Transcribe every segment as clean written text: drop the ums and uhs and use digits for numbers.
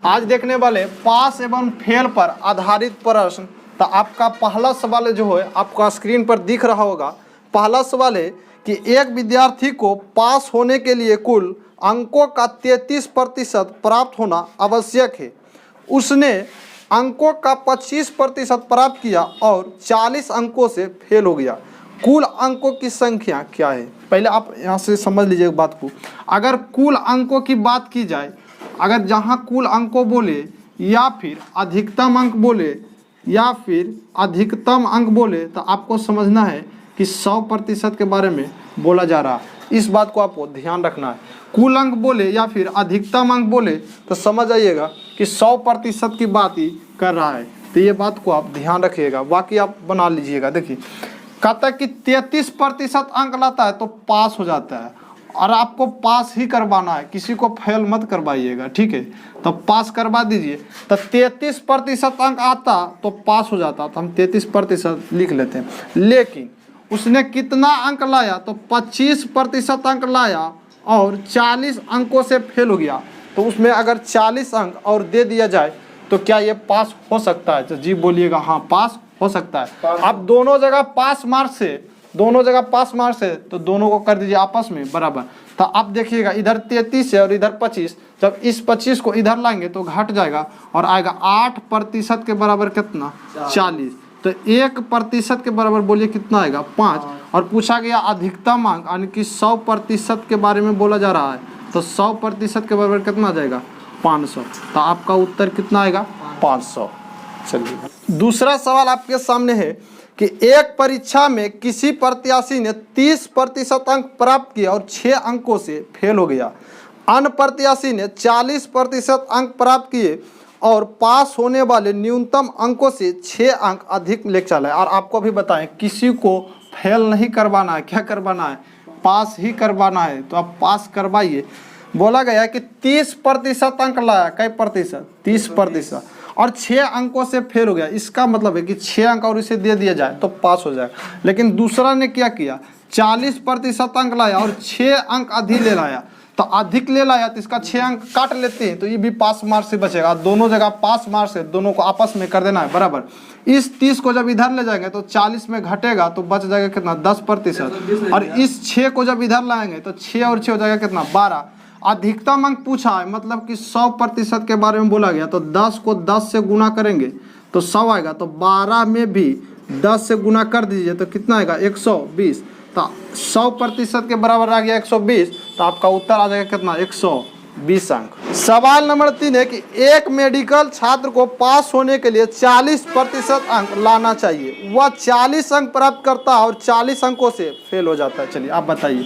आज देखने वाले पास एवं फेल पर आधारित प्रश्न। तो आपका पहला सवाल जो है आपका स्क्रीन पर दिख रहा होगा। पहला सवाल है कि एक विद्यार्थी को पास होने के लिए कुल अंकों का 33% प्राप्त होना आवश्यक है। उसने अंकों का 25% प्राप्त किया और 40 अंकों से फेल हो गया। कुल अंकों की संख्या क्या है? पहले आप यहाँ से समझ लीजिए बात को। अगर कुल अंकों की बात की जाए, अगर जहाँ कुल अंकों बोले या फिर अधिकतम अंक बोले या फिर अधिकतम अंक बोले तो आपको समझना है कि 100% के बारे में बोला जा रहा है। इस बात को आपको ध्यान रखना है। कुल अंक बोले या फिर अधिकतम अंक बोले तो समझ आइएगा कि 100% की बात ही कर रहा है। तो ये बात को आप ध्यान रखिएगा, बाकी आप बना लीजिएगा। देखिए कहता है कि 33% अंक लाता है तो पास हो जाता है, और आपको पास ही करवाना है, किसी को फेल मत करवाइएगा, ठीक है? तो पास करवा दीजिए। तो 33% अंक आता तो पास हो जाता, तो हम 33% लिख लेते हैं। लेकिन उसने कितना अंक लाया? तो 25% अंक लाया और 40 अंकों से फेल हो गया। तो उसमें अगर 40 अंक और दे दिया जाए तो क्या ये पास हो सकता है? तो जी बोलिएगा हाँ, पास हो सकता है। अब दोनों जगह पास मार्क्स है, दोनों जगह पास मार्क्स है, तो दोनों को कर दीजिए आपस में बराबर। तो अब देखिएगा इधर 33 है और इधर 25। जब इस 25 को इधर लाएंगे तो घट जाएगा और आएगा 8% के बराबर कितना? 40। तो 1% के बराबर बोलिए कितना आएगा? 5। और पूछा गया अधिकतम अंक, यानी कि 100% के बारे में बोला जा रहा है। तो 100% के बराबर कितना आ जाएगा? 500। तो आपका उत्तर कितना आएगा? 500। चलिए दूसरा सवाल आपके सामने है कि एक परीक्षा में किसी प्रत्याशी ने 30% अंक प्राप्त किए और 6 अंकों से फेल हो गया। अन्य प्रत्याशी ने 40% अंक प्राप्त किए और पास होने वाले न्यूनतम अंकों से 6 अंक अधिक लेकर चला है। और आपको भी बताएं, किसी को फेल नहीं करवाना है, क्या करवाना है? पास ही करवाना है। तो आप पास करवाइए। बोला गया है कि 30% अंक लाया। कई प्रतिशत? 30%। और 6 अंकों से फेल हो गया। इसका मतलब है कि 6 अंक और इसे दे दिया जाए तो पास हो जाएगा। लेकिन दूसरा ने क्या किया? 40% अंक लाया और 6 अंक अधिक ले लाया। तो अधिक ले लाया तो इसका 6 अंक काट लेते हैं तो ये भी पास मार्क से बचेगा। दोनों जगह पास मार्क से, दोनों को आपस में कर देना है बराबर। इस 30 को जब इधर ले जाएंगे तो 40 में घटेगा तो बच जाएगा कितना? 10%। और इस 6 को जब इधर लाएंगे तो 6 और 6 हो जाएगा कितना? 12। अधिकतम अंक पूछा है, मतलब कि 100% के बारे में बोला गया। तो 10 को 10 से गुना करेंगे तो 100 आएगा। तो 12 में भी 10 से गुना कर दीजिए तो कितना आएगा? 120। तो 100% के बराबर आ गया 120। तो आपका उत्तर आ जाएगा कितना? 120 अंक। सवाल नंबर 3 है कि एक मेडिकल छात्र को पास होने के लिए 40% अंक लाना चाहिए। वह 40 अंक प्राप्त करता है और 40 अंकों से फेल हो जाता है। चलिए आप बताइए,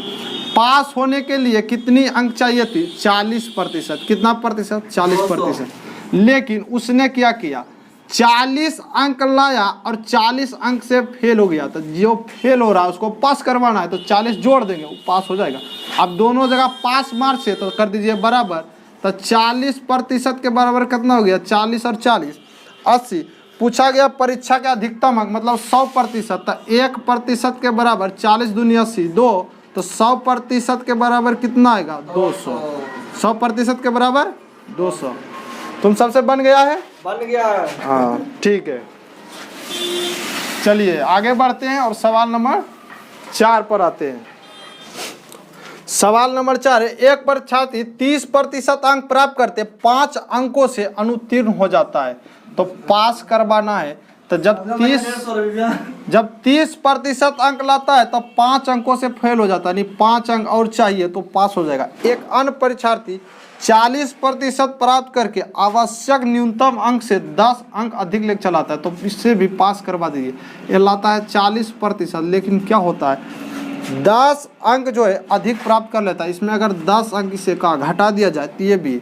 पास होने के लिए कितनी अंक चाहिए थी? 40%। कितना प्रतिशत? 40%। लेकिन उसने क्या किया? 40 अंक लाया और 40 अंक से फेल हो गया। तो जो फेल हो रहा है उसको पास करवाना है, तो 40 जोड़ देंगे, वो पास हो जाएगा। अब दोनों जगह पास मार्क्स है तो कर दीजिए बराबर। तो 40% के बराबर कितना हो गया? 40 और 40 80। पूछा गया परीक्षा के अधिकतम अंक, मतलब 100%। तो 1% के बराबर 40 दूनी 80, 2। तो 100% के बराबर कितना आएगा? 200। 100% के बराबर 200। तुम सबसे बन गया है? बन गया है। हाँ ठीक है। चलिए आगे बढ़ते हैं और सवाल नंबर 4 पर आते हैं। सवाल नंबर 4 है, एक परीक्षार्थी 30% अंक प्राप्त करते 5 अंकों से अनुत्तीर्ण हो जाता है। तो पास करवाना है। तो जब 30% अंक लाता है तो 5 अंकों से फेल हो जाता है, यानी 5 अंक और चाहिए तो पास हो जाएगा। एक अन्य परीक्षार्थी 40% प्राप्त करके आवश्यक न्यूनतम अंक से 10 अंक अधिक लेकर चलाता है, तो इससे भी पास करवा दीजिए। ये लाता है 40%, लेकिन क्या होता है 10 अंक जो है अधिक प्राप्त कर लेता है। इसमें अगर 10 अंक इसे का घटा दिया जाए तो ये भी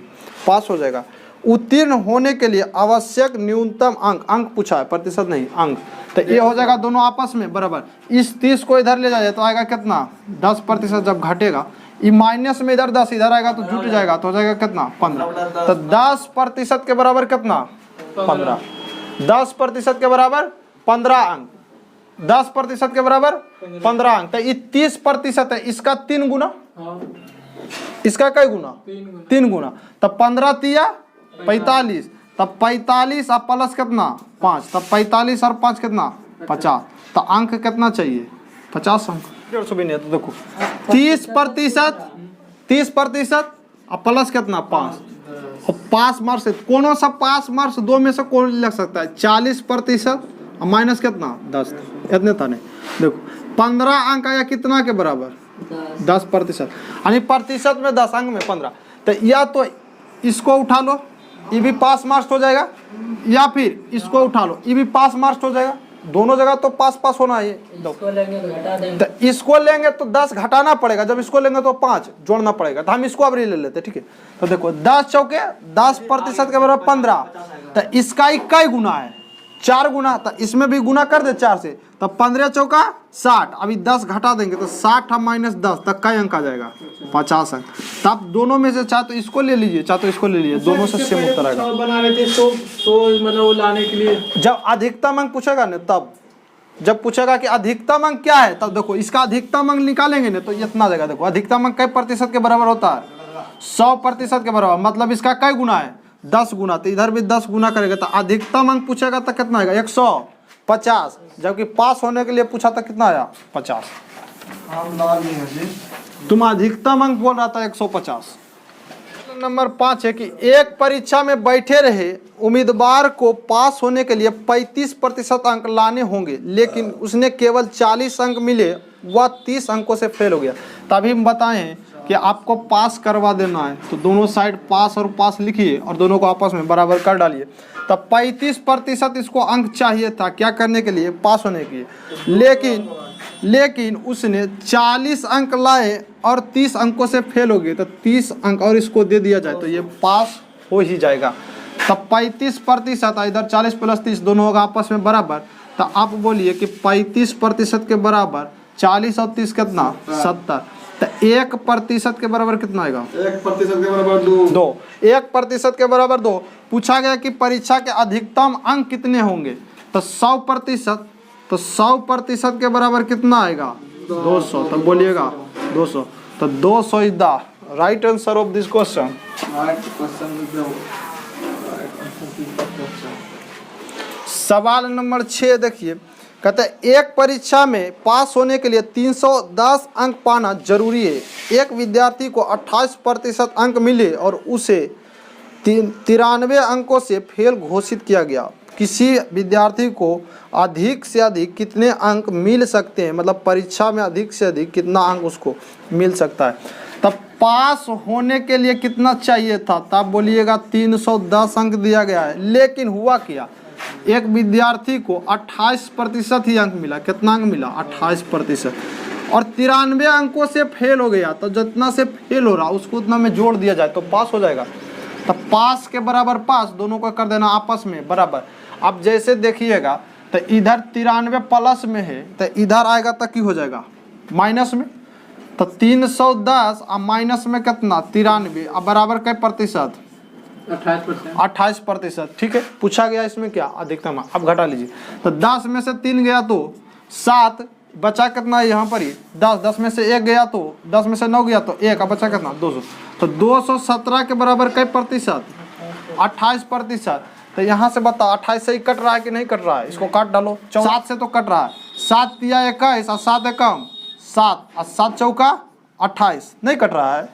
पास हो जाएगा। उत्तीर्ण होने के लिए आवश्यक न्यूनतम अंक, अंक पूछा है प्रतिशत नहीं अंक, तो ये हो जाएगा दोनों आपस में बराबर। इस 30 को इधर ले जाए तो आएगा कितना? 10%। जब घटेगा ये माइनस में इधर 10 इधर आएगा तो जुट जाएगा, तो हो जाएगा कितना? 15। तो 10% के बराबर कितना? 15। 10% के बराबर 15 अंक। 10% के बराबर 15 अंक। तो ये 30% है, इसका 3 गुना, इसका कई गुना? 3 गुना। तो 15 तिया 45, तब 45 और प्लस कितना 5, तब 45 और 5 कितना 50, तो अंक कितना चाहिए 50 अंक। 150 भी नहीं है तो देखो 30% और प्लस कितना 5, और पास मार्क्स से कौन सा पास मार्क्स दो में से कौन लग सकता है 40% और माइनस कितना 10, इतने था नहीं। देखो 15 अंक आया कितना के बराबर 10%, यानी प्रतिशत में 10 अंक में 15, तो या तो इसको उठा लो ये भी पास मार्क्स हो जाएगा, या फिर इसको उठा लो ये भी पास मार्क्स हो जाएगा, दोनों जगह तो पास पास होना है। इसको लेंगे तो घटा देंगे, तो इसको लेंगे तो 10 घटाना पड़ेगा, जब इसको लेंगे तो 5 जोड़ना पड़ेगा, तो हम इसको अब ले लेते, ठीक है। तो देखो 10 चौके 10% के बराबर 15, तो इसका इक्का गुना है 4 गुना, तो इसमें भी गुना कर दे 4 से, तो 15 चौका 60, अभी 10 घटा देंगे तो 60 माइनस 10 तक का अंक आ जाएगा 50 अंक। तब दोनों में से चाहे तो इसको ले लीजिए चाहे तो इसको ले लीजिए, दोनों से सेम उत्तर आएगा। बना रहे थे 100 मतलब लाने के लिए, जब अधिकतम अंक पूछेगा ना, तब जब पूछेगा कि अधिकतम अंक क्या है, तब देखो इसका अधिकतम अंक निकालेंगे ना तो इतना देगा। देखो अधिकतम अंक कई प्रतिशत के बराबर होता है 100% के बराबर, मतलब इसका कई गुना है 10 गुना, तो इधर भी 10 गुना करेगा, तो अधिकतम अंक पूछेगा तो कितना आएगा 150, जबकि पास होने के लिए पूछा था कितना आया 50। तुम अधिकतम अंक बोल रहा था 150। नंबर 5 है कि एक परीक्षा में बैठे रहे उम्मीदवार को पास होने के लिए 35% अंक लाने होंगे, लेकिन उसने केवल 40 अंक मिले, वह 30 अंकों से फेल हो गया। तभी हम बताएं कि आपको पास करवा देना है तो दोनों साइड पास और पास लिखिए और दोनों को आपस में बराबर कर डालिए। तब 35% इसको अंक चाहिए था क्या करने के लिए, पास होने के लिए, लेकिन उसने 40 अंक लाए और 30 अंकों से फेल हो गए, तो 30 अंक और इसको दे दिया जाए तो ये पास हो ही जाएगा। तब 35%, इधर 40 + 30 दोनों होगा आपस में बराबर, तो आप बोलिए कि 35% के बराबर 40 और 30 कितना 70, तो 1% के बराबर कितना आएगा 1% के बराबर 2। 1% के बराबर 2। पूछा गया कि परीक्षा के अधिकतम अंक कितने होंगे, तो 100%, तो 100% के बराबर कितना आएगा 200, तो बोलिएगा 200, तो 200 is the right answer of this question. सवाल नंबर 6 देखिए, कहते हैं एक परीक्षा में पास होने के लिए 310 अंक पाना जरूरी है। एक विद्यार्थी को 28% अंक मिले और उसे 93 अंकों से फेल घोषित किया गया। किसी विद्यार्थी को अधिक से अधिक कितने अंक मिल सकते हैं, मतलब परीक्षा में अधिक से अधिक कितना अंक उसको मिल सकता है। तब पास होने के लिए कितना चाहिए था, तब बोलिएगा 310 अंक दिया गया है, लेकिन हुआ क्या, एक विद्यार्थी को 28% ही अंक मिला। कितना अंक मिला 28%, और 93 अंकों से फेल हो गया, तो जितना से फेल हो रहा उसको उतना में जोड़ दिया जाए तो पास हो जाएगा। तो पास के बराबर पास, दोनों को कर देना आपस में बराबर। अब जैसे देखिएगा तो इधर 93 प्लस में है, तो इधर आएगा तो की हो जाएगा माइनस में, तो 310 और माइनस में कितना 93 और बराबर कै प्रतिशत 28%। ठीक है, पूछा गया इसमें क्या अधिकतम। अब घटा लीजिए, तो 10 में से 3 गया तो 7, बचा कितना यहाँ पर ही 10, 10 में से 1 गया तो 10 में से 9 गया तो 1, बचा कितना 200, तो 217 के बराबर कै प्रतिशत 28%। तो यहाँ से बताओ 28 से ही कट रहा है कि नहीं कट रहा है, इसको काट डालो। 7 से तो कट रहा है, 7 तिया 21 और 7 एकम 7 और 7 चौका 28, नहीं कट रहा है।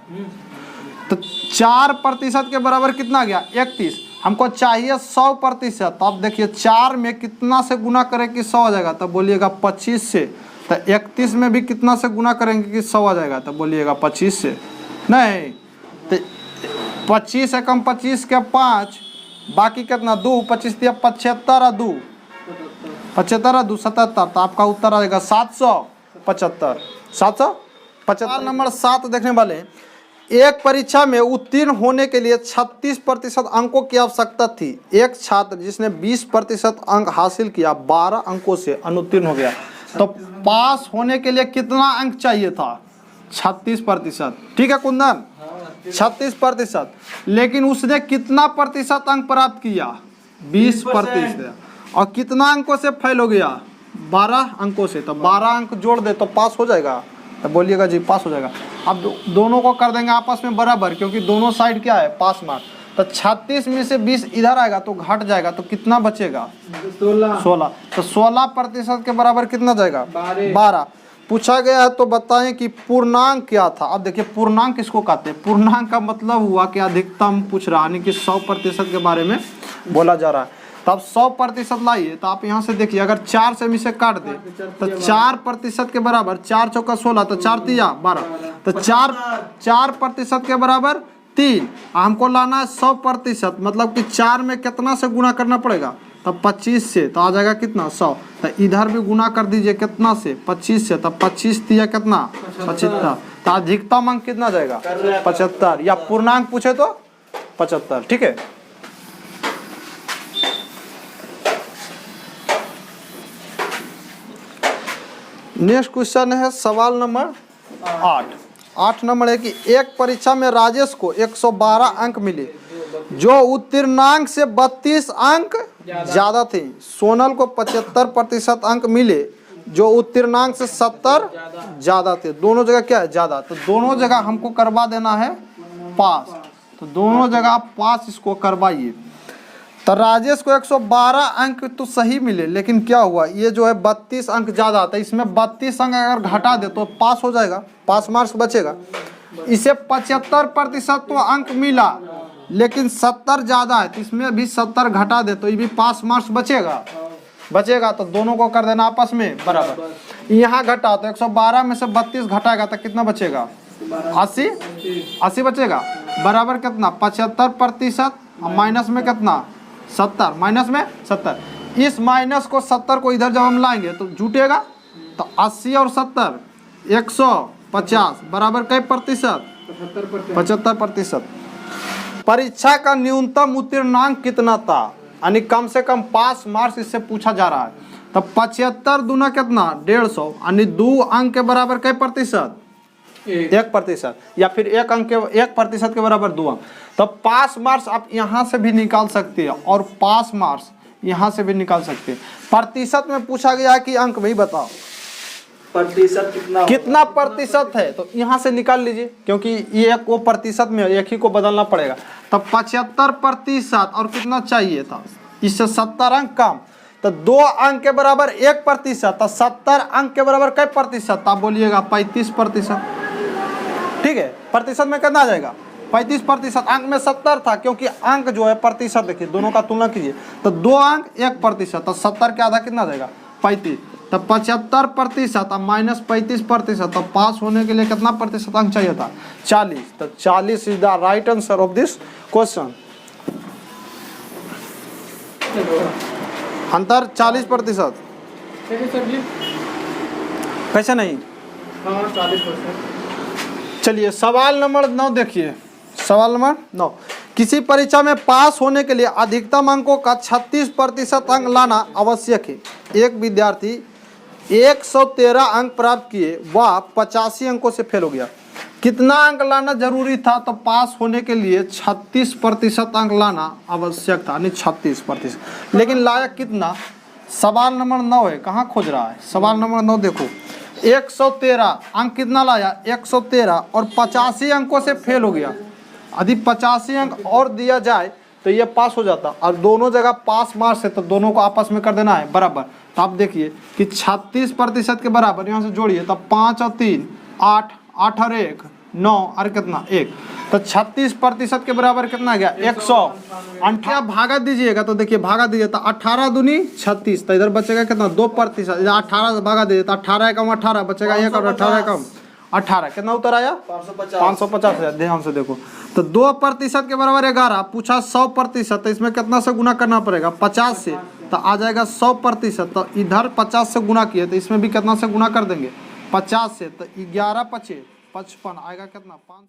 तो 4% के बराबर कितना गया 31, हमको चाहिए 100%। तो अब देखिए 4 में कितना से गुना करें कि 100 आ जाएगा, तब बोलिएगा 25 से। तो 31 में भी कितना से गुना करेंगे कि 100 आ जाएगा, तब बोलिएगा 25 से। नहीं तो 25 एकम 25 के 5, बाकी कितना 2, 25 दिया 75 और 2 75 और 2 77, तो आपका उत्तर आ जाएगा 775। 775 नंबर 7 देखने वाले। एक परीक्षा में उत्तीर्ण होने के लिए 36% अंकों की आवश्यकता थी। एक छात्र जिसने 20% अंक हासिल किया 12 अंकों से अनुत्तीर्ण हो गया। तो पास होने के लिए कितना अंक चाहिए था 36%। ठीक है कुंदन, 36%, लेकिन उसने कितना प्रतिशत अंक प्राप्त किया 20%, और कितना अंकों से फेल हो गया 12 अंकों से। तो 12 अंक जोड़ दे तो पास हो जाएगा, तो बोलिएगा जी पास हो जाएगा। अब दोनों को कर देंगे आपस में बराबर, क्योंकि दोनों साइड क्या है पास मार्क। तो 36 में से 20 इधर आएगा तो घट जाएगा, तो कितना बचेगा? 16। तो 16% के बराबर कितना जाएगा? 12। पूछा गया है तो बताएं कि पूर्णांक क्या था। अब देखिए पूर्णांक किसको कहते हैं? पूर्णांक का मतलब हुआ कि अधिकतम पूछ रहा, यानी कि 100% के बारे में बोला जा रहा है। तब 100% लाइए तो आप यहाँ से देखिए, अगर 4 से इसे काट दे तो 4% के बराबर 4 चौका 16, तो 4 तिया 12, तो 4% के बराबर 3। हमको लाना है 100%, मतलब कि 4 में कितना से गुना करना पड़ेगा? तब 25 से, तो आ जाएगा कितना? 100। तो इधर भी गुना कर दीजिए कितना से? 25 से, तब 25 तिया कितना? 75। तो अधिकतम अंक कितना जाएगा? 75, या पूर्णांक पूछे तो 75। ठीक है, नेक्स्ट क्वेश्चन है सवाल नंबर 8 नंबर है कि एक परीक्षा में राजेश को 112 अंक मिले जो उत्तीर्णांक से 32 अंक ज्यादा थे। सोनल को 75% अंक मिले जो उत्तीर्णांक से 70 ज्यादा थे। दोनों जगह क्या है? ज्यादा। तो दोनों जगह हमको करवा देना है पास, तो दोनों जगह पास इसको करवाइए। तो राजेश को 112 अंक तो सही मिले, लेकिन क्या हुआ, ये जो है 32 अंक ज़्यादा आता है, इसमें 32 अंक अगर घटा दे तो पास हो जाएगा, पास मार्क्स बचेगा। इसे 75% तो अंक मिला, लेकिन 70 ज़्यादा है, तो इसमें भी 70 घटा दे तो ये भी पास मार्क्स बचेगा। तो दोनों को कर देना आपस में बराबर। यहाँ घटा तो 112 में से 32 घटाएगा तो कितना बचेगा? 80 बचेगा। बराबर कितना? 75% माइनस में कितना? 70, माइनस में 70। इस माइनस को 70 को इधर जब हम लाएंगे तो जुटेगा, तो 80 और 70 150 बराबर कई प्रतिशत? 75%। परीक्षा का न्यूनतम उत्तीर्णांक कितना था, यानी कम से कम पास मार्क्स इससे पूछा जा रहा है। तो 75 दूना कितना? 150, यानी 2 अंक के बराबर कई प्रतिशत? 1%, या फिर 1% के बराबर 2 अंक। तो पास मार्क्स आप यहाँ से भी निकाल सकते हैं और पास मार्क्स यहाँ से भी निकाल सकते हैं। प्रतिशत में पूछा गया है कि अंक भाई बताओ प्रतिशत कितना प्रतिशत है, तो यहाँ से निकाल लीजिए, क्योंकि ये एक वो प्रतिशत में एक ही को बदलना पड़ेगा। तो 75% और कितना चाहिए था? इससे 70 अंक कम, तो 2 अंक के बराबर 1%, तो 70 अंक के बराबर कई प्रतिशत? आप बोलिएगा 35%। ठीक है, प्रतिशत में कितना आ जाएगा? 35%। अंक में 70 था, क्योंकि अंक जो है प्रतिशत, देखिए दोनों का तुलना कीजिए, तो 2 अंक 1%, तो 70 के आधा कितना जाएगा? 35। तो 75% और माइनस 35%, तो पास होने के लिए कितना प्रतिशत अंक चाहिए था? 40। तो 40 is the right answer of this question. अंतर 40%। कैसे नहीं? 40%। चलिए सवाल नंबर 9 देखिए। सवाल नंबर 9, किसी परीक्षा में पास होने के लिए अधिकतम अंकों का 36% अंक लाना आवश्यक है। एक विद्यार्थी 113 अंक प्राप्त किए, वह 85 अंकों से फेल हो गया। कितना अंक लाना जरूरी था? तो पास होने के लिए 36% अंक लाना आवश्यक था, यानी 36%। लेकिन लाया कितना? सवाल नंबर 9 है, कहाँ खोज रहा है? सवाल नंबर 9 देखो, 113 अंक कितना लाया? 113, और 85 अंकों से फेल हो गया। यदि 85 अंक और दिया जाए तो ये पास हो जाता, और दोनों जगह पास मार्क्स है, तो दोनों को आपस में कर देना है बराबर। तो आप देखिए कि 36% के बराबर यहाँ से जोड़िए, तब 5 और 3 8, 8 और 1 9, और कितना? 1। तो 36% के बराबर कितना गया? 118 भागा दीजिएगा, तो देखिए भागा दीजिए तो 18 दूनी 36, तो इधर बचेगा कितना? 2%। 18 से भागा दीजिए तो 18 कम 18 बचेगा 1, और 18 कम 18, कितना उत्तर आया? 550। ध्यान से देखो, तो 2% के बराबर 11। पूछा 100%, तो इसमें कितना से गुना करना पड़ेगा? 50 से, तो आ जाएगा 100%। तो इधर 50 से गुना किए, तो इसमें भी कितना से गुना कर देंगे? 50 से, तो 11 × 5 = 55 आएगा कितना? 500।